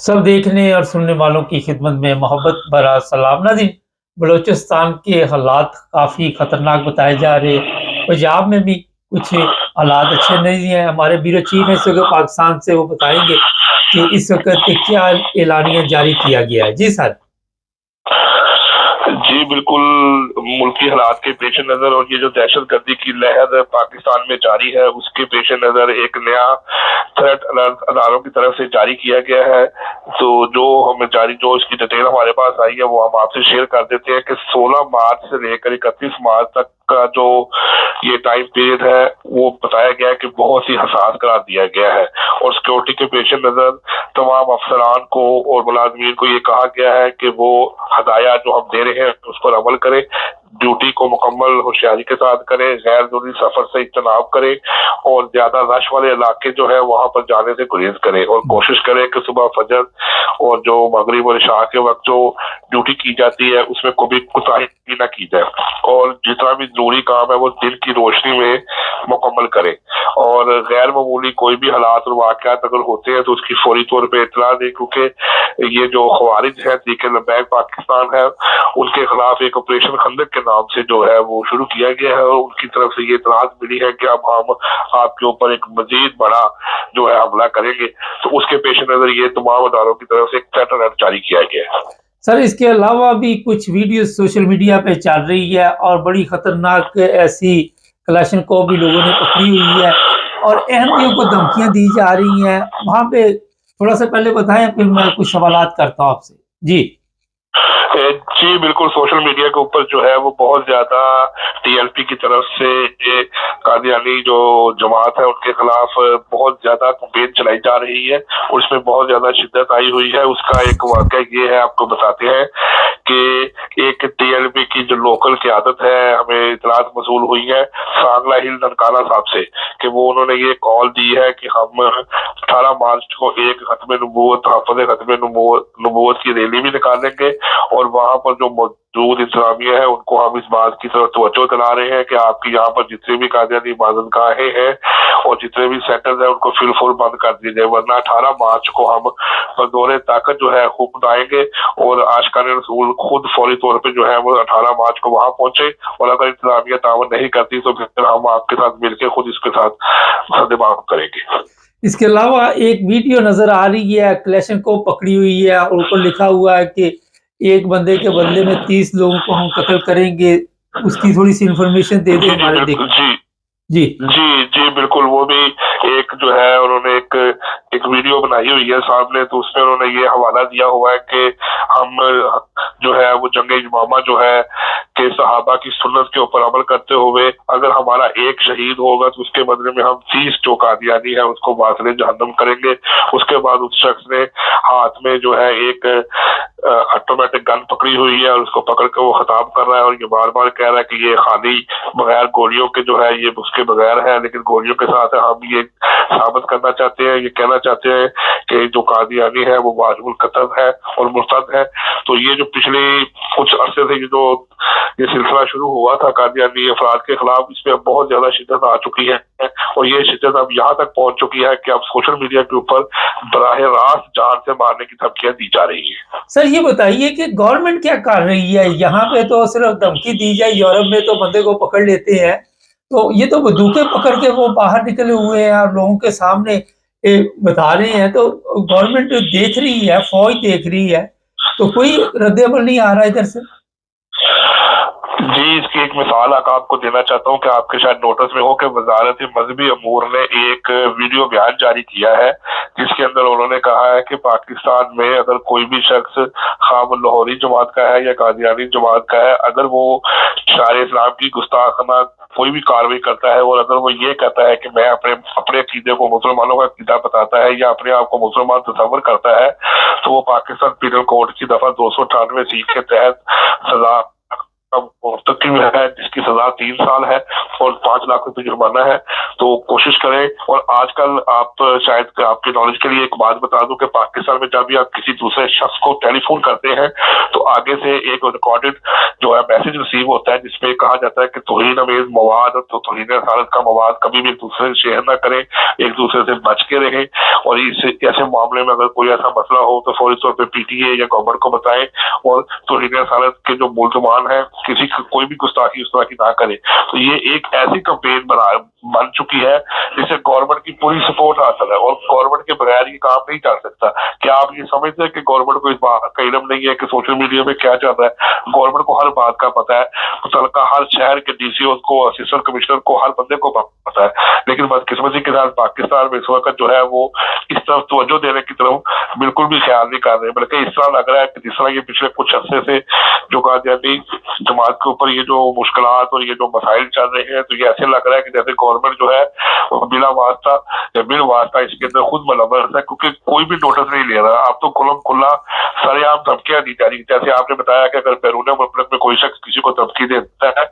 सब देखने और सुनने वालों की खिदमत में मोहब्बत भरा सलाम। नाज़रीन, बलूचिस्तान के हालात काफ़ी ख़तरनाक बताए जा रहे हैं। पंजाब में भी कुछ हालात अच्छे नहीं हैं। हमारे ब्यूरो चीफ हैं इस वक्त पाकिस्तान से, वो बताएंगे कि इस वक्त क्या एलानिया जारी किया गया है। जी सर। जी बिल्कुल, मुल्की हालात के पेश नज़र और ये जो दहशतगर्दी की लहर पाकिस्तान में जारी है उसके पेश नज़र एक नया थ्रेट अलर्ट अदारों की तरफ से जारी किया गया है। तो जो इसकी डिटेल हमारे पास आई है वो हम आपसे शेयर कर देते हैं कि 16 मार्च से लेकर 31 मार्च तक का जो ये टाइम पीरियड है वो बताया गया है कि बहुत ही हसास करार दिया गया है और सिक्योरिटी के पेश नज़र तमाम अफसरान को और मुलाजमीन को ये कहा गया है कि वो हदायत जो हम दे रहे हैं उस पर अमल करें, ड्यूटी को मुकम्मल होशियारी के साथ करें, गैर जरूरी सफर से इज्तनाब करें और ज्यादा रश वाले इलाके जो है वहां पर जाने से गुरेज करें और कोशिश करें कि सुबह फजर और जो मगरिब और इशा के वक्त जो ड्यूटी की जाती है उसमें कोई भी कोताही ना की जाए और जितना भी जरूरी काम है वो दिन की रोशनी में मुकम्मल करें और गैर मामूली कोई भी हालात और वाकयात अगर होते हैं तो उसकी फौरी तौर पर इतला दें, क्योंकि ये जो खवारिज है तहरीक लब्बैक पाकिस्तान है उनके खिलाफ एक ऑपरेशन खंदक के नाम से जो है वो शुरू किया गया है और उनकी तरफ से ये इतलात मिली है कि अब हम आपके ऊपर एक मजीद बड़ा जो है हमला करेंगे। तो उसके पेश नजर ये तमाम अदारों की तरफ से एक थ्रेट अलर्ट जारी किया गया है। सर, इसके अलावा भी कुछ वीडियो सोशल मीडिया पे चल रही है और बड़ी खतरनाक ऐसी कलाशनकोव भी लोगों ने पकड़ी हुई है और अहमदियों को धमकियां दी जा रही हैं। वहां पे थोड़ा सा पहले बताएं, फिर मैं कुछ सवालात करता हूं आपसे। जी जी बिल्कुल, सोशल मीडिया के ऊपर जो है वो बहुत ज्यादा टीएलपी की तरफ से कादियानी जो जमात है उनके खिलाफ बहुत ज्यादा कैंपेन चलाई जा रही है और इसमें बहुत ज्यादा शिद्दत आई हुई है। उसका एक वाकया ये है, आपको बताते हैं कि एक टीएलपी की जो लोकल क़यादत है, हमें इतलात मसूल हुई है सांगला हिल ननकाना साहब से कि वो उन्होंने ये कॉल दी है कि हम 18 मार्च को एक खत्म नबूवत हाफ़िज़ खत्म नबूवत की रैली भी निकालेंगे और वहां पर जो मौजूद इंतजामिया है उनको हम इस बात की तरफ तवज्जो दिला रहे हैं कि आपकी यहाँ पर जितने भी कादियानी इबादत गाहें हैं और जितने भी सेंटर्स हैं उनको फिलफुल बंद कर दिए जाए, वरना 18 मार्च को हम बदौर ताकत जो है खूब आएंगे और आशिकान रसूल खुद फौरी तौर पर जो है वो 18 मार्च को वहां पहुंचे और अगर इंतजामिया तावन नहीं करती तो फिर हम आपके साथ मिलकर खुद इसके साथ सदेबाब करेंगे। इसके अलावा एक वीडियो नजर आ रही है, कलेशनकोव पकड़ी हुई है और ऊपर लिखा हुआ है कि एक बंदे के बदले में 30 लोगों को हम कत्ल करेंगे। उसकी थोड़ी सी इंफॉर्मेशन दे दें हमारे देख। जी जी जी बिल्कुल, वो भी एक जो है उन्होंने एक वीडियो बनाई हुई है सामने, तो उसमें उन्होंने ये हवाला दिया हुआ है कि हम जो है वो जंग इमामा जो है कि सहाबा की सुन्नत के ऊपर अमल करते हुए अगर हमारा एक शहीद होगा तो उसके बदले में हम 30 जो कादियानी है उसको वासिले जहन्नम करेंगे। उसके बाद उस शख्स ने हाथ में जो है एक ऑटोमेटिक गन पकड़ी हुई है और उसको पकड़ के वो खिताब कर रहा है और ये बार बार कह रहा है कि ये खाली बगैर गोलियों के जो है ये उसके बगैर है, लेकिन गोलियों के साथ हम ये साबित करना चाहते हैं, ये कहना चाहते हैं कि जो कादियानी है वो वाजिबुल कत्ल है और मुर्तद है। तो ये जो पिछले कुछ अरसे से ये सिलसिला शुरू हुआ था कादियानी अफराद के खिलाफ, इसमें अब बहुत ज्यादा शिद्दत आ चुकी है और ये शिद्दत अब यहाँ तक पहुंच चुकी है कि अब सोशल मीडिया के ऊपर बराह रास्त जान से मारने की धमकियां दी जा रही है। सर, ये बताइए कि गवर्नमेंट क्या कर रही है? यहाँ पे तो सिर्फ धमकी दी जाए, यूरोप में तो बंदे को पकड़ लेते हैं, तो ये तो बंदूकें पकड़ के वो बाहर निकले हुए हैं और लोगों के सामने बता रहे हैं। तो गवर्नमेंट देख रही है, फौज देख रही है, तो कोई रद्द-ए-अमल नहीं आ रहा इधर से। जी, इसकी एक मिसाल आपको देना चाहता हूँ कि आपके शायद नोटिस में हो कि वजारत मजहबी अमूर ने एक वीडियो बयान जारी किया है जिसके अंदर उन्होंने कहा है कि पाकिस्तान में अगर कोई भी शख्स खा वो लाहौरी जमात का है या कादियानी जमात का है, अगर वो शार इस्लाम की गुस्ताखाना कोई भी कार्रवाई करता है और अगर वो ये कहता है कि मैं अपने अकीदे को मुसलमानों का अकीदा बताता है या अपने आप को मुसलमान तस्वर करता है, तो वो पाकिस्तान पीनल कोड की दफा 298 सी के तहत सजा मुर्तकिब है जिसकी सजा 3 साल है और 5 लाख रुपए जुर्माना है। तो कोशिश करें। और आजकल आप शायद आपके नॉलेज के लिए एक बात बता दूं कि पाकिस्तान में जब भी आप किसी दूसरे शख्स को टेलीफोन करते हैं तो आगे से एक रिकॉर्डेड जो है मैसेज रिसीव होता है जिसमें कहा जाता है कि तौहीन अमेज मवाद और तौहीन रसालत का मवाद कभी भी एक दूसरे से शेयर ना करें, एक दूसरे से बच के रहें। और इस ऐसे मामले में अगर कोई ऐसा मसला हो तो फौरी तौर पर पीटीए या गवर्नमेंट को बताएं और तौहीन रसालत के जो मुल्ज़मान है किसी कोई भी गुस्ताखी उस तरह की ना करे। तो ये एक ऐसी कैंपेन बन चुकी है जिसे गवर्नमेंट की पूरी सपोर्ट हासिल है और गवर्नमेंट के बगैर ये काम नहीं चल सकता। क्या आप ये समझते हैं कि गवर्नमेंट को इस बात का इल्म नहीं है कि सोशल मीडिया में क्या चल रहा है? गवर्नमेंट को हर बात का पता है, मुतल्लिका हर शहर के डीसीओ को, असिस्टेंट कमिश्नर को, हर बंदे को पता है। लेकिन बदकिस्मती के साथ पाकिस्तान में इस वक्त जो है वो इस तरफ तवज्जो देने की तरफ बिल्कुल भी ख्याल नहीं कर रहे, बल्कि इस तरह लग रहा है कि जिस तरह ये पिछले कुछ अरसे से जो कादियानी जमात के ऊपर ये जो मुश्किलात और ये जो मसाइल चल रहे हैं, तो ये ऐसे लग रहा है कि जैसे गवर्नमेंट जो है वो बिला वास्ता या बिल वास्ता इसके अंदर खुद मुलव्वस है, क्योंकि कोई भी नोटिस नहीं ले रहा। अब तो खुल्लम खुल्ला सरेआम धमकियां दी जा रही। जैसे आपने बताया कि अगर बैरून मुल्क में कोई शख्स किसी को धमकी देता है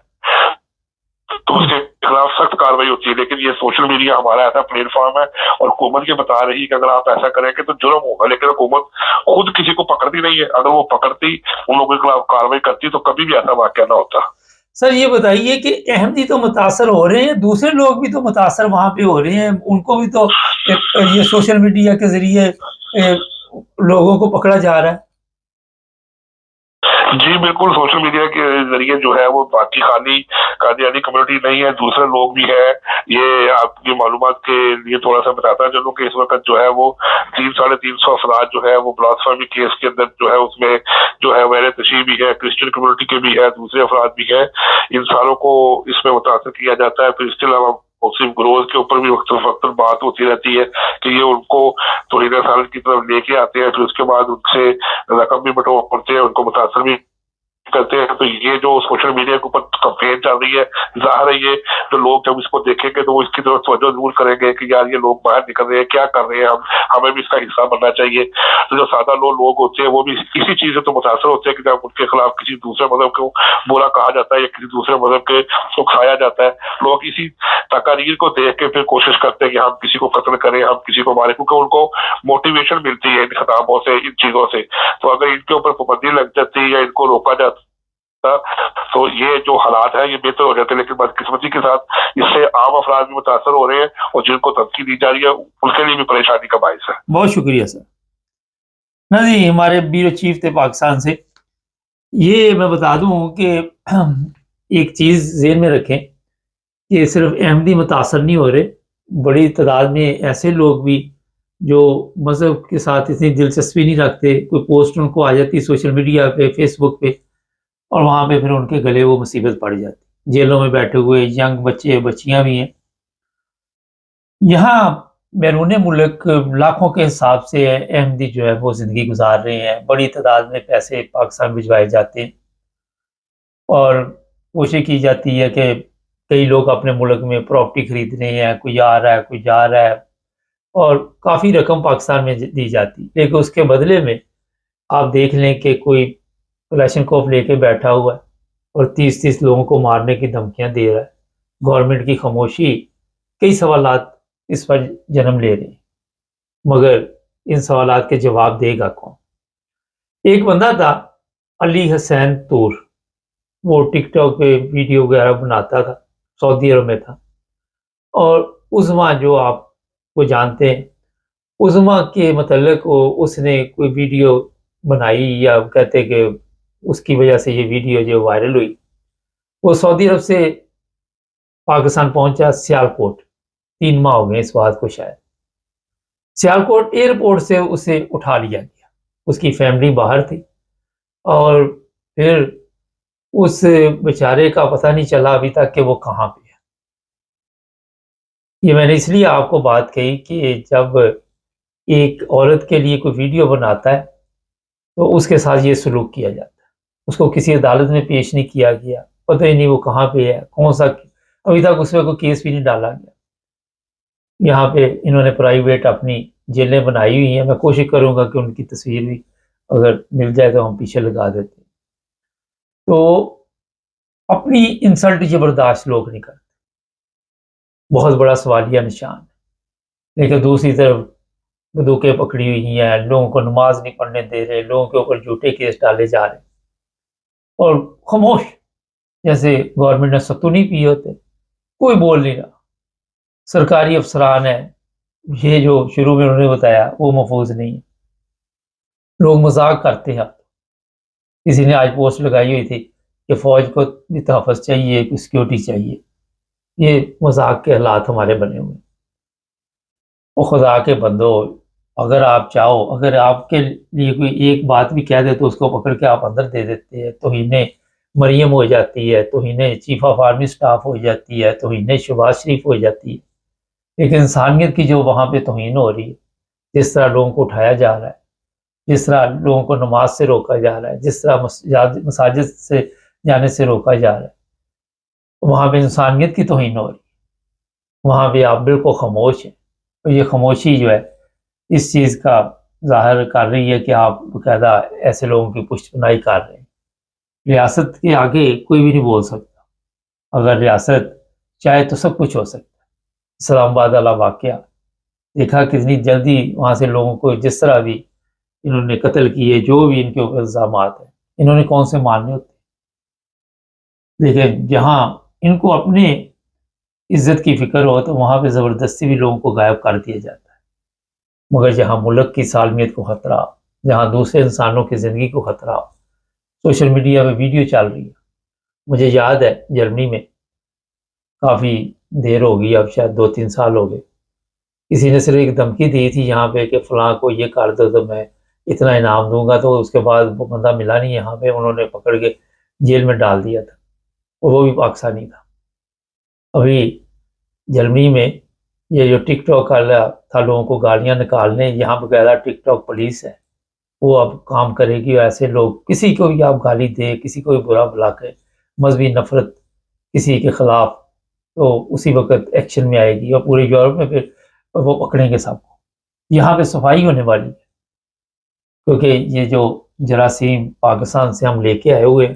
तो उसके खिलाफ सख्त कार्रवाई होती है। लेकिन ये सोशल मीडिया हमारा ऐसा प्लेटफॉर्म है और हुकूमत ये बता रही है कि अगर आप ऐसा करेंगे तो जुर्म होगा, लेकिन हुकूमत खुद किसी को पकड़ती नहीं है। अगर वो पकड़ती, उन लोगों के खिलाफ कार्रवाई करती तो कभी भी ऐसा वाकया ना होता। सर ये बताइए कि अहमदी तो मुतासर हो रहे हैं, दूसरे लोग भी तो मुतासर वहां पे हो रहे हैं, उनको भी तो ये सोशल मीडिया के जरिए लोगों को पकड़ा जा रहा है। जी बिल्कुल, सोशल मीडिया के जरिए जो है वो बाकी खाली कादियानी कम्युनिटी नहीं है, दूसरे लोग भी है। ये आपकी मालूमात के लिए थोड़ा सा बताता चलूं कि इस वक्त जो है वो 300-350 अफराद जो है वो ब्लास्फेमी केस के अंदर जो है उसमें जो है वैर तशी भी है, क्रिश्चियन कम्युनिटी के भी है, दूसरे अफराद भी है। इन सारों को इसमें मुतासर किया जाता है। फिर इसके अलावा मुस्लिम ग्रोथ के ऊपर भी वक्त बात होती रहती है कि ये उनको तौहीन रसालत की तरफ लेके आते हैं, फिर उसके बाद उनसे रकम भी बटोरते हैं, उनको मुतासर भी करते हैं। तो ये जो सोशल मीडिया के ऊपर कंपेन चल रही है, जाहिर है ये जो लोग जब इसको देखेंगे तो वो इसकी तरफ तवज्जो जरूर करेंगे कि यार ये लोग बाहर निकल रहे हैं, क्या कर रहे हैं, हमें भी इसका हिस्सा बनना चाहिए। तो जो सादा लोग होते हैं वो भी इसी चीज से तो मुतासर होते हैं कि जब उनके खिलाफ किसी दूसरे मजहब को बुरा कहा जाता है या किसी दूसरे मजहब के उकसाया जाता है, लोग इसी तकारीर को देख के फिर कोशिश करते हैं कि हम किसी को कत्ल करें, हम किसी को मारें, क्योंकि उनको मोटिवेशन मिलती है इन खिताबों से, इन चीजों से। तो अगर इनके ऊपर पाबंदी लग जाती या इनको रोका जाता तो ये जो हालात है ये बेहतर हो जाते। लेकिन बदकिस्मती के साथ इससे आम अफराद भी मुतासर हो रहे हैं और जिनको धमकी दी जा रही है उनके लिए भी परेशानी का बाइस है। बहुत शुक्रिया सर। ना जी, हमारे ब्यूरो चीफ थे पाकिस्तान से। ये मैं बता दूं कि एक चीज़ ज़हन में रखें कि सिर्फ अहमदी मुतासर नहीं हो रहे, बड़ी तादाद में ऐसे लोग भी जो मज़हब के साथ इतनी दिलचस्पी नहीं रखते, कोई पोस्ट उनको आ जाती सोशल मीडिया पे, फेसबुक पे, और वहाँ पे फिर उनके गले वो मुसीबत पड़ जाती। जेलों में बैठे हुए यंग बच्चे बच्चियाँ भी हैं। यहाँ बैरून मुल्क लाखों के हिसाब से अहमदी जो है वो ज़िंदगी गुजार रहे हैं। बड़ी तादाद में पैसे पाकिस्तान भिजवाए जाते हैं और कोशिश की जाती है कि कई लोग अपने मुल्क में प्रॉपर्टी खरीद रहे हैं, कोई आ रहा है, कोई जा रहा है, और काफ़ी रकम पाकिस्तान में दी जाती है। लेकिन उसके बदले में आप देख लें कि कोई क्लैशनकोफ लेके बैठा हुआ है और 30-30 लोगों को मारने की धमकियां दे रहा है। गवर्नमेंट की खामोशी कई सवालात इस पर जन्म ले रहे हैं, मगर इन सवालात के जवाब देगा कौन? एक बंदा था अली हसैन तूर, वो टिकटॉक पे वीडियो वगैरह बनाता था, सऊदी अरब में था। और उज़मा जो आपको जानते हैं, उज़मा के मतलब उसने कोई वीडियो बनाई या कहते कि उसकी वजह से ये वीडियो जो वायरल हुई। वो सऊदी अरब से पाकिस्तान पहुंचा सियालकोट, 3 माह हो गए इस बात को शायद। सियालकोट एयरपोर्ट से उसे उठा लिया गया, उसकी फैमिली बाहर थी और फिर उस बेचारे का पता नहीं चला अभी तक कि वो कहाँ पे है। ये मैंने इसलिए आपको बात कही कि जब एक औरत के लिए कोई वीडियो बनाता है तो उसके साथ ये सलूक किया जाता है। उसको किसी अदालत में पेश नहीं किया गया, पता ही नहीं वो कहाँ पे है, कौन सा, अभी तक उस पर कोई केस भी नहीं डाला गया। यहाँ पे इन्होंने प्राइवेट अपनी जेलें बनाई हुई हैं। मैं कोशिश करूँगा कि उनकी तस्वीर भी अगर मिल जाए तो हम पीछे लगा देते। तो اپنی انسلٹ یہ برداشت لوگ نہیں کرتے، بہت بڑا سوالیہ نشان ہے۔ لیکن دوسری طرف بندوقیں پکڑی ہوئی ہیں، لوگوں کو نماز نہیں پڑھنے دے رہے، لوگوں کے اوپر جھوٹے کیس ڈالے جا رہے ہیں، اور خاموش، جیسے گورنمنٹ نے ستو نہیں پیے ہوتے، کوئی بول نہیں رہا۔ سرکاری افسران ہیں، یہ جو شروع میں انہوں نے بتایا وہ محفوظ نہیں ہے، لوگ مذاق کرتے ہیں۔ کسی نے آج پوسٹ لگائی ہوئی تھی کہ فوج کو بھی تحفظ چاہیے، سیکیورٹی چاہیے۔ یہ مذاق کے حالات ہمارے بنے ہوئے ہیں۔ وہ خدا کے بندو، اگر آپ چاہو، اگر آپ کے لیے کوئی ایک بات بھی کہہ دے تو اس کو پکڑ کے آپ اندر دے دیتے ہیں، توہین مریم ہو جاتی ہے، توہین چیف آف آرمی سٹاف ہو جاتی ہے، توہین شہباز شریف ہو جاتی ہے۔ لیکن انسانیت کی جو وہاں پہ توہین ہو رہی ہے، جس طرح لوگوں کو اٹھایا جا رہا ہے، جس طرح لوگوں کو نماز سے روکا جا رہا ہے، جس طرح مساجد سے جانے سے روکا جا رہا ہے، وہاں پہ انسانیت کی توہین ہو رہی ہے، وہاں پہ آپ بالکل خاموش ہیں۔ اور یہ خاموشی جو ہے اس چیز کا ظاہر کر رہی ہے کہ آپ باقاعدہ ایسے لوگوں کی پشت پناہی کر رہے ہیں۔ ریاست کے آگے کوئی بھی نہیں بول سکتا، اگر ریاست چاہے تو سب کچھ ہو سکتا ہے۔ اسلام آباد والا واقعہ دیکھا کتنی جلدی وہاں سے لوگوں کو جس طرح بھی انہوں نے قتل کیے، جو بھی ان کے اوپر الزامات ہیں، انہوں نے کون سے ماننے ہوتے؟ لیکن جہاں ان کو اپنے عزت کی فکر ہو تو وہاں پہ زبردستی بھی لوگوں کو غائب کر دیا جاتا ہے۔ مگر جہاں ملک کی سالمیت کو خطرہ، جہاں دوسرے انسانوں کی زندگی کو خطرہ، سوشل میڈیا پہ ویڈیو چل رہی ہے۔ مجھے یاد ہے جرمنی میں کافی دیر ہو گئی، اب شاید 2-3 سال ہو گئے، کسی نے صرف ایک دھمکی دی تھی یہاں پہ کہ فلاں کو یہ کر دو تو میں اتنا انعام دوں گا، تو اس کے بعد وہ بندہ ملا نہیں، یہاں پہ انہوں نے پکڑ کے جیل میں ڈال دیا تھا، اور وہ بھی پاکستانی تھا۔ ابھی جرمنی میں یہ جو ٹک ٹاک والا تھا لوگوں کو گالیاں نکالنے، یہاں بغیر ٹک ٹاک پولیس ہے، وہ اب کام کرے گی۔ ایسے لوگ کسی کو بھی آپ گالی دے، کسی کو بھی برا بلا کے، مذہبی نفرت کسی کے خلاف، تو اسی وقت ایکشن میں آئے گی، اور پورے یورپ میں پھر وہ پکڑیں گے سب کو۔ یہاں پہ صفائی ہونے والی ہے، کیونکہ یہ جو جراثیم پاکستان سے ہم لے کے آئے ہوئے ہیں،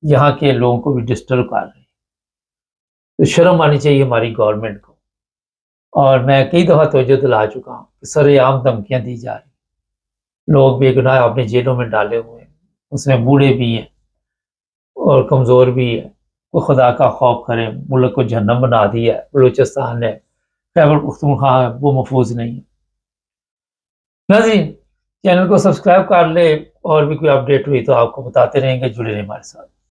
یہاں کے لوگوں کو بھی ڈسٹرب کر رہے ہیں۔ تو شرم آنی چاہیے ہماری گورنمنٹ کو۔ اور میں کئی دفعہ توجہ دلا چکا ہوں کہ سر عام دھمکیاں دی جا رہی، لوگ بے گناہ اپنے جیلوں میں ڈالے ہوئے ہیں، اس میں بوڑھے بھی ہیں اور کمزور بھی ہیں۔ وہ خدا کا خوف کریں، ملک کو جہنم بنا دیا ہے، بلوچستان ہے، خیبر پختونخوا ہے، وہ محفوظ نہیں ہے۔ ناظرین، چینل کو سبسکرائب کر لے، اور بھی کوئی اپڈیٹ ہوئی تو آپ کو بتاتے رہیں گے، جڑے رہیں ہمارے ساتھ۔